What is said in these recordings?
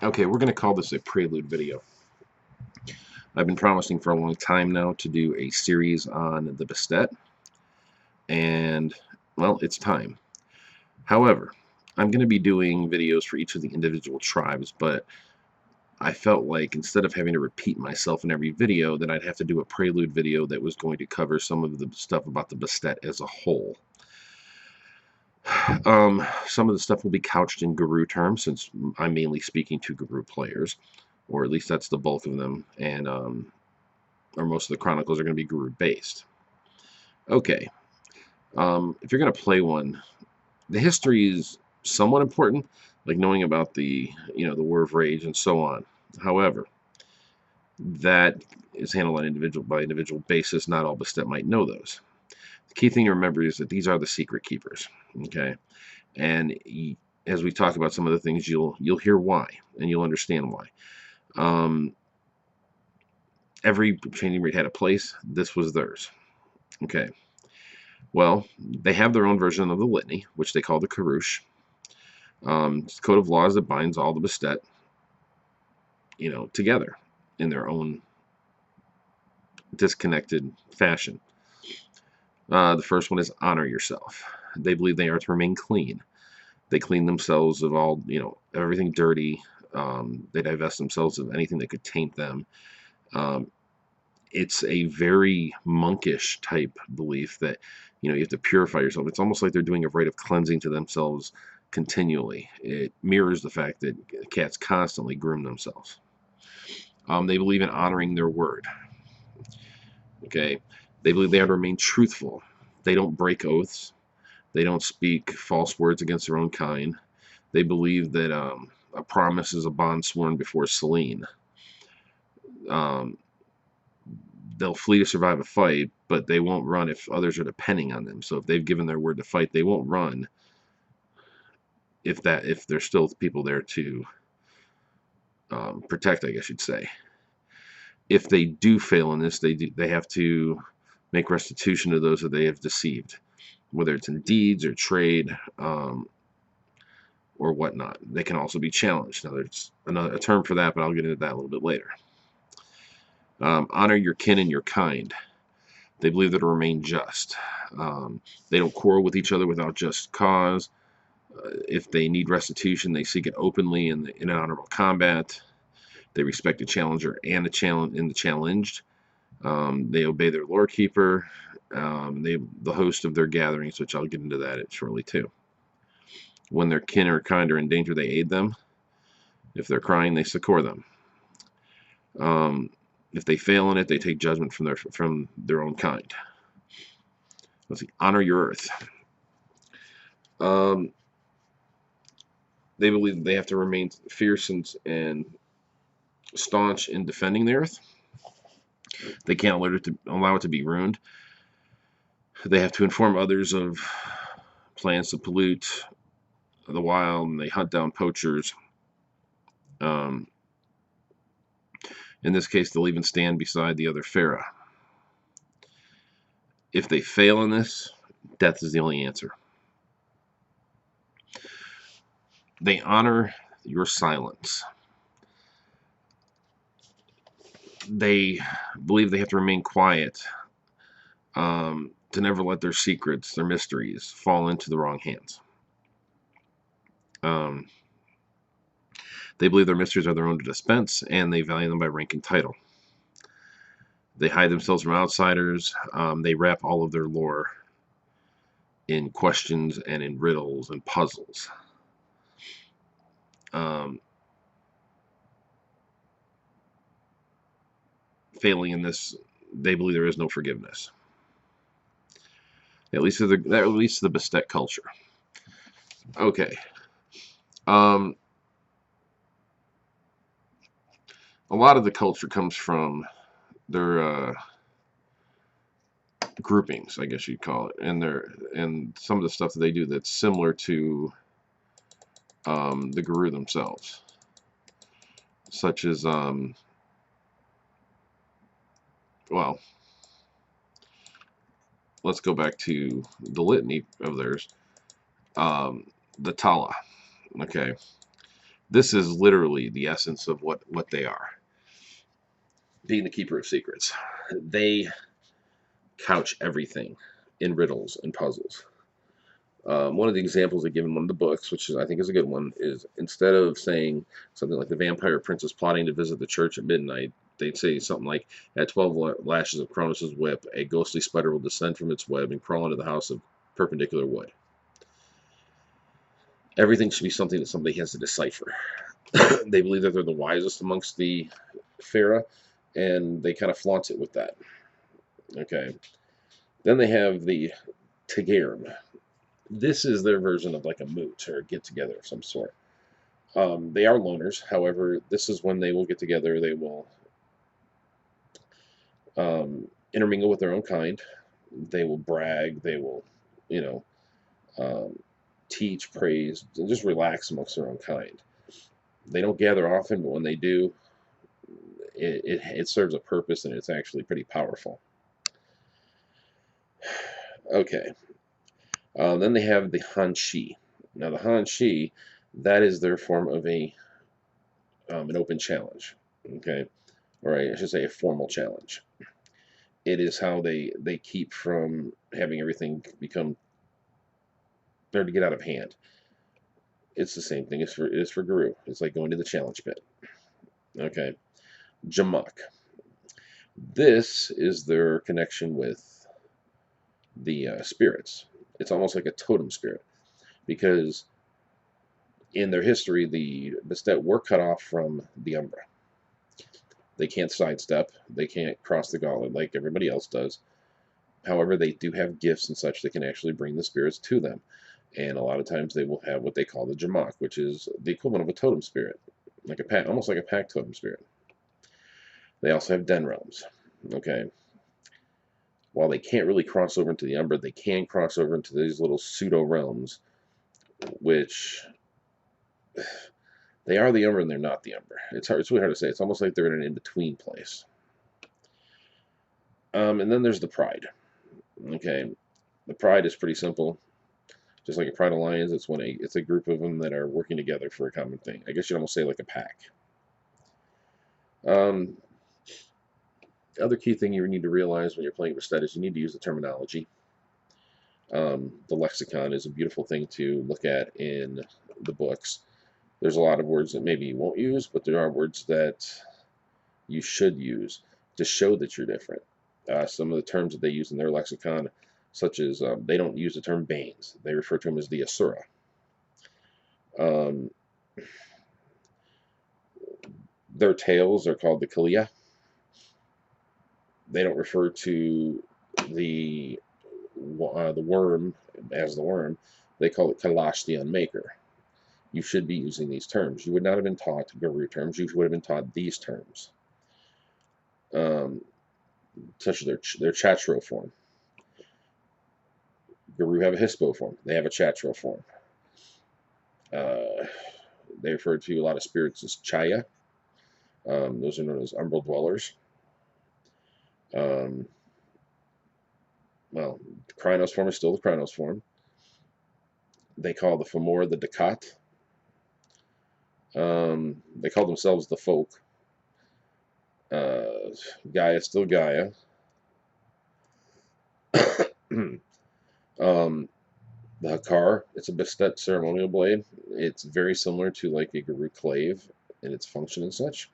Okay, we're going to call this a prelude video. I've been promising for a long time now to do a series on the Bastet, and, well, it's time. However, I'm going to be doing videos for each of the individual tribes, but I felt like instead of having to repeat myself in every video, that I'd have to do a prelude video that was going to cover some of the stuff about the Bastet as a whole. Some of the stuff will be couched in Guru terms, since I'm mainly speaking to Guru players, or at least that's the bulk of them, and or most of the chronicles are going to be Guru based. Okay, if you're going to play one, the history is somewhat important, like knowing about the the War of Rage and so on. However, that is handled on individual basis. Not all Bastet might know those. The key thing to remember is that these are the secret keepers. Okay, and as we talk about some of the things, you'll hear why, and you'll understand why. Every changing breed had a place. This was theirs. Okay. Well, they have their own version of the litany, which they call the Koresh. It's a code of laws that binds all the Bastet, together in their own disconnected fashion. The first one is honor yourself. They believe they are to remain clean. They clean themselves of all, everything dirty. They divest themselves of anything that could taint them. It's a very monkish type belief that, you have to purify yourself. It's almost like they're doing a rite of cleansing to themselves continually. It mirrors the fact that cats constantly groom themselves. They believe in honoring their word. Okay, they believe they have to remain truthful. They don't break oaths. They don't speak false words against their own kind. They believe that a promise is a bond sworn before Selene. Um, they'll flee to survive a fight, but they won't run if others are depending on them. So if they've given their word to fight, they won't run if there's still people there to protect, I guess you'd say. If they do fail in this, they have to make restitution to those that they have deceived, whether it's in deeds or trade or whatnot. They can also be challenged. Now, there's a term for that, but I'll get into that a little bit later. Honor your kin and your kind. They believe that to remain just. They don't quarrel with each other without just cause. If they need restitution, they seek it openly in an honorable combat. They respect the challenger and the challenged. They obey their lore keeper. The host of their gatherings, which I'll get into that shortly too. When their kin or kind are in danger, they aid them. If they're crying, they succor them. If they fail in it, they take judgment from their own kind. Let's see. Honor your earth. They believe that they have to remain fierce and staunch in defending the earth. They can't allow it to be ruined. They have to inform others of plans to pollute the wild, and they hunt down poachers. In this case, they'll even stand beside the other Pharaoh. If they fail in this, death is the only answer. They honor your silence. They believe they have to remain quiet, to never let their secrets, their mysteries, fall into the wrong hands. They believe their mysteries are their own to dispense, and they value them by rank and title. They hide themselves from outsiders. They wrap all of their lore in questions and in riddles and puzzles. Failing in this, they believe there is no forgiveness. At least to the Bastet culture. Okay. A lot of the culture comes from their groupings, I guess you'd call it, and some of the stuff that they do that's similar to the Guru themselves, such as well, let's go back to the litany of theirs, the Tala. Okay, This is literally the essence of what they are, being the keeper of secrets. They couch everything in riddles and puzzles. One of the examples they give in one of the books, which I think is a good one, is instead of saying something like the vampire prince is plotting to visit the church at midnight, they'd say something like, at 12 lashes of Cronus's whip, a ghostly spider will descend from its web and crawl into the house of perpendicular wood. Everything should be something that somebody has to decipher. They believe that they're the wisest amongst the Farah, and they kind of flaunt it with that. Okay. Then they have the Tagarm. This is their version of like a moot or a get-together of some sort. They are loners. However, this is when they will get together. They will intermingle with their own kind. They will brag. They will, you know, teach, praise, and just relax amongst their own kind. They don't gather often, but when they do, it serves a purpose, and it's actually pretty powerful. Okay. Then they have the Hanshi. Now, the Hanshi, that is their form of an open challenge. Okay. Or I should say a formal challenge. It is how they keep from having everything become, or to get out of hand. It's the same thing as for Guru. It's like going to the challenge pit. Okay. Jamak. This is their connection with the spirits. It's almost like a totem spirit, because in their history, the Bastet were cut off from the Umbra. They can't sidestep. They can't cross the gauntlet like everybody else does. However, they do have gifts and such that can actually bring the spirits to them. And a lot of times they will have what they call the Jamak, which is the equivalent of a totem spirit, like a pack, almost like a pack totem spirit. They also have den realms. Okay. While they can't really cross over into the Umbra, they can cross over into these little pseudo realms, which they are the Umbra and they're not the Umbra. It's really hard to say. It's almost like they're in an in-between place. And then there's the Pride. Okay, the Pride is pretty simple. Just like a Pride Alliance, it's a group of them that are working together for a common thing. I guess you'd almost say like a pack. Other key thing you need to realize when you're playing Bastet is you need to use the terminology. The Lexicon is a beautiful thing to look at in the books. There's a lot of words that maybe you won't use, but there are words that you should use to show that you're different. Some of the terms that they use in their lexicon, such as they don't use the term Banes. They refer to them as the Asura. Their tails are called the Kalia. They don't refer to the worm as the worm. They call it Kalash, the Unmaker. You should be using these terms. You would not have been taught Guru terms. You would have been taught these terms. Such as their Chatro form. Guru have a Hispo form. They have a Chatro form. They refer to a lot of spirits as Chaya. Those are known as umbral dwellers. Well, the Krynos form is still the Krynos form. They call the Fomor the Dakat. They call themselves the Folk. Gaia still Gaia. The Hakar, it's a Bastet ceremonial blade. It's very similar to like a Guru clave in its function and such.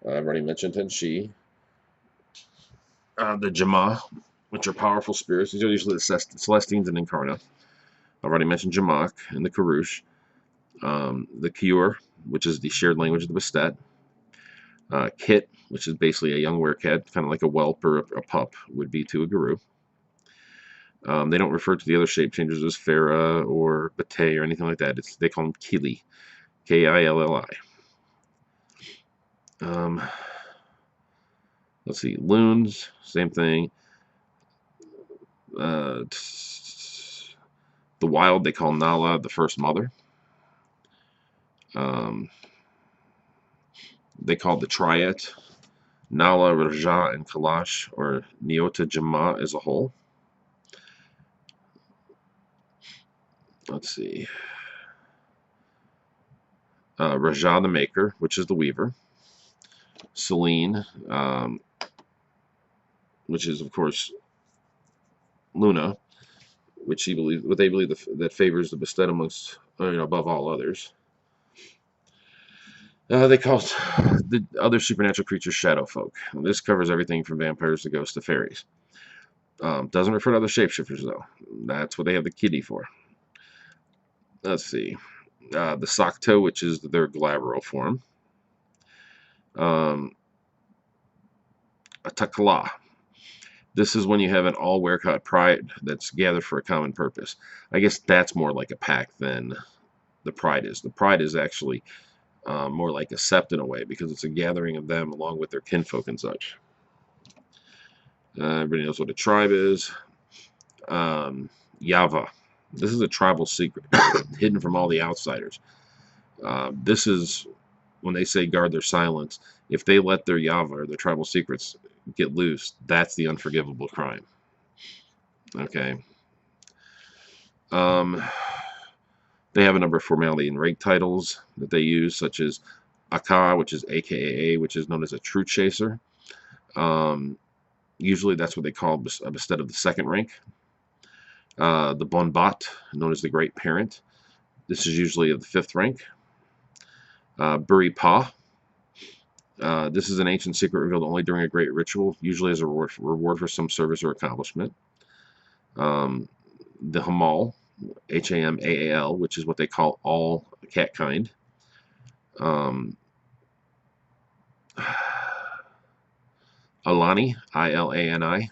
I've already mentioned Tenshi. The Jama, which are powerful spirits. These are usually the Celestines and Incarna. I've already mentioned Jamak and the Koresh. The Kiur, which is the shared language of the Bastet. Kit, which is basically a young werecat, kind of like a whelp or a pup would be to a Guru. They don't refer to the other shape changers as Farah or Bate or anything like that. They call them Kili, Killi. Let's see, loons, same thing. The wild they call Nala, the first mother. They call the Triad Nala, Raja, and Kalash, or Neota Jama as a whole. Let's see. Raja the maker, which is the weaver. Selene, which is of course Luna, which what they believe that favors the Bastet amongst, above all others. They call the other supernatural creatures shadow folk. This covers everything from vampires to ghosts to fairies. Doesn't refer to other shapeshifters though. That's what they have the kitty for. Let's see. The Sakto, which is their glabro form. A Takla. This is when you have an all-werecut pride that's gathered for a common purpose. I guess that's more like a pack than the pride is. The pride is actually more like a sept in a way, because it's a gathering of them along with their kinfolk and such. Everybody knows what a tribe is. Yava. This is a tribal secret, hidden from all the outsiders. This is when they say guard their silence. If they let their Yava, or their tribal secrets, get loose, that's the unforgivable crime. Okay. They have a number of formality and rank titles that they use, such as Aka, which is AKAA, which is known as a truth chaser. Usually that's what they call a Bastet of the second rank. The Bonbat, known as the Great Parent. This is usually of the 5th rank. Buri Pa. This is an ancient secret revealed only during a great ritual, usually as a reward for some service or accomplishment. The Hamal, H-A-M-A-A-L, which is what they call all cat kind. Alani, I-L-A-N-I.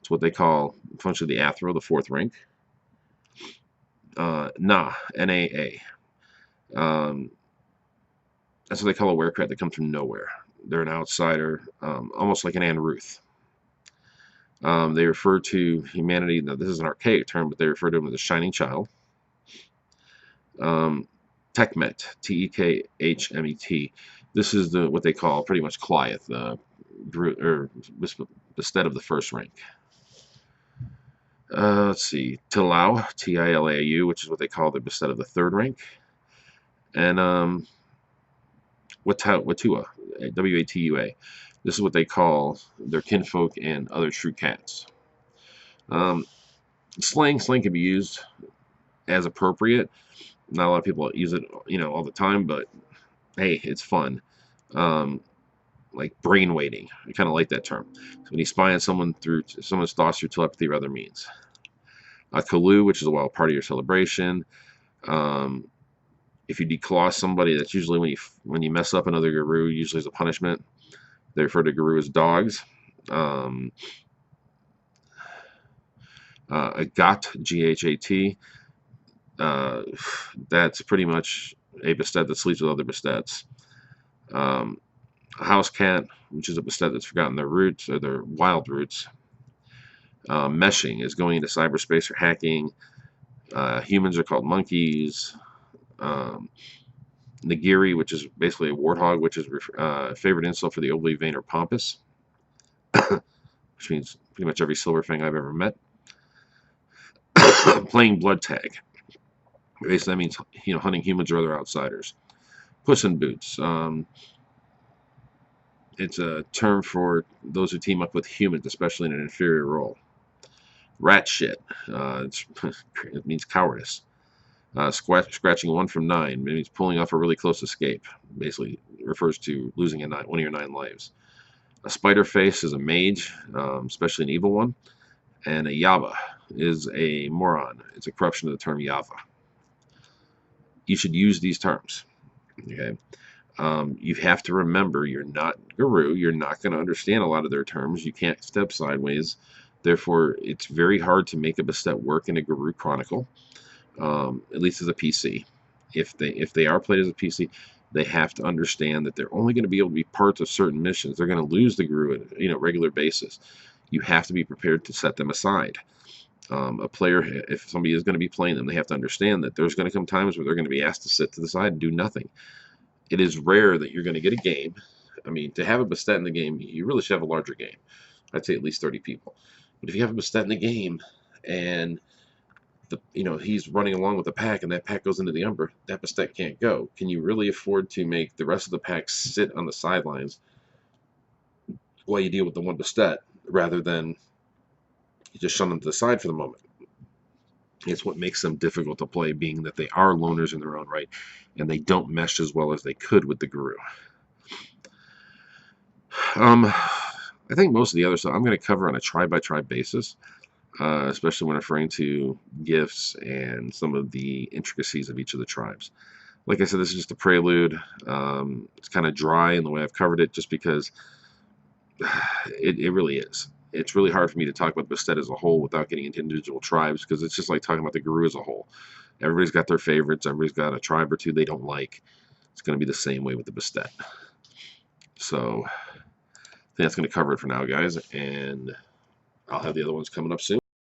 It's what they call functionally the Athro, the 4th rank. Na, N-A-A. That's what they call a werecat that comes from nowhere. They're an outsider, almost like an Anne Ruth. They refer to humanity, now this is an archaic term, but they refer to him as a shining child. Tekmet, T-E-K-H-M-E-T. This is what they call pretty much Cliath, or Bastet of the 1st rank. Let's see, Tilau, T-I-L-A-U, which is what they call the Bastet of the 3rd rank. And Watua, W-A-T-U-A. This is what they call their kinfolk and other true cats. Slang can be used as appropriate. Not a lot of people use it, all the time, but hey, it's fun. Like brain weighting. I kind of like that term. So when you spy on someone's thoughts through telepathy or other means. Kalu, which is a wild party or celebration. If you declaw somebody, that's usually when you mess up another guru, usually as a punishment. They refer to guru as dogs. A gat, G-H-A-T. That's pretty much a Bastet that sleeps with other Bastets. A house cat, which is a Bastet that's forgotten their roots, or their wild roots. Meshing is going into cyberspace or hacking. Humans are called monkeys. Nagiri, which is basically a warthog, which is a favorite insult for the overly vain or pompous, which means pretty much every silver fang I've ever met. Playing blood tag. Basically, that means hunting humans or other outsiders. Puss in Boots. It's a term for those who team up with humans, especially in an inferior role. Rat shit. It means cowardice. Scratching 1 from 9. It means pulling off a really close escape. Basically refers to losing one of your 9 lives. A spider face is a mage, especially an evil one. And a Yava is a moron. It's a corruption of the term Yava. You should use these terms. Okay. You have to remember you're not guru. You're not going to understand a lot of their terms. You can't step sideways. Therefore, it's very hard to make a Bastet work in a guru chronicle. At least as a PC. If they are played as a PC, they have to understand that they're only going to be able to be parts of certain missions. They're going to lose the guru at regular basis. You have to be prepared to set them aside. A player, if somebody is going to be playing them, they have to understand that there's going to come times where they're going to be asked to sit to the side and do nothing. It is rare that you're going to get a game. I mean, to have a Bastet in the game, you really should have a larger game. I'd say at least 30 people. But if you have a Bastet in the game and he's running along with the pack, and that pack goes into the umber, that Bastet can't go. Can you really afford to make the rest of the pack sit on the sidelines while you deal with the one Bastet, rather than you just shun them to the side for the moment? It's what makes them difficult to play, being that they are loners in their own right, and they don't mesh as well as they could with the Guru. I think most of the other stuff I'm going to cover on a tribe-by-tribe basis, especially when referring to gifts and some of the intricacies of each of the tribes. Like I said, this is just a prelude. It's kind of dry in the way I've covered it, just because it really is. It's really hard for me to talk about Bastet as a whole without getting into individual tribes, because it's just like talking about the Guru as a whole. Everybody's got their favorites. Everybody's got a tribe or two they don't like. It's going to be the same way with the Bastet. So I think that's going to cover it for now, guys, and I'll have the other ones coming up soon.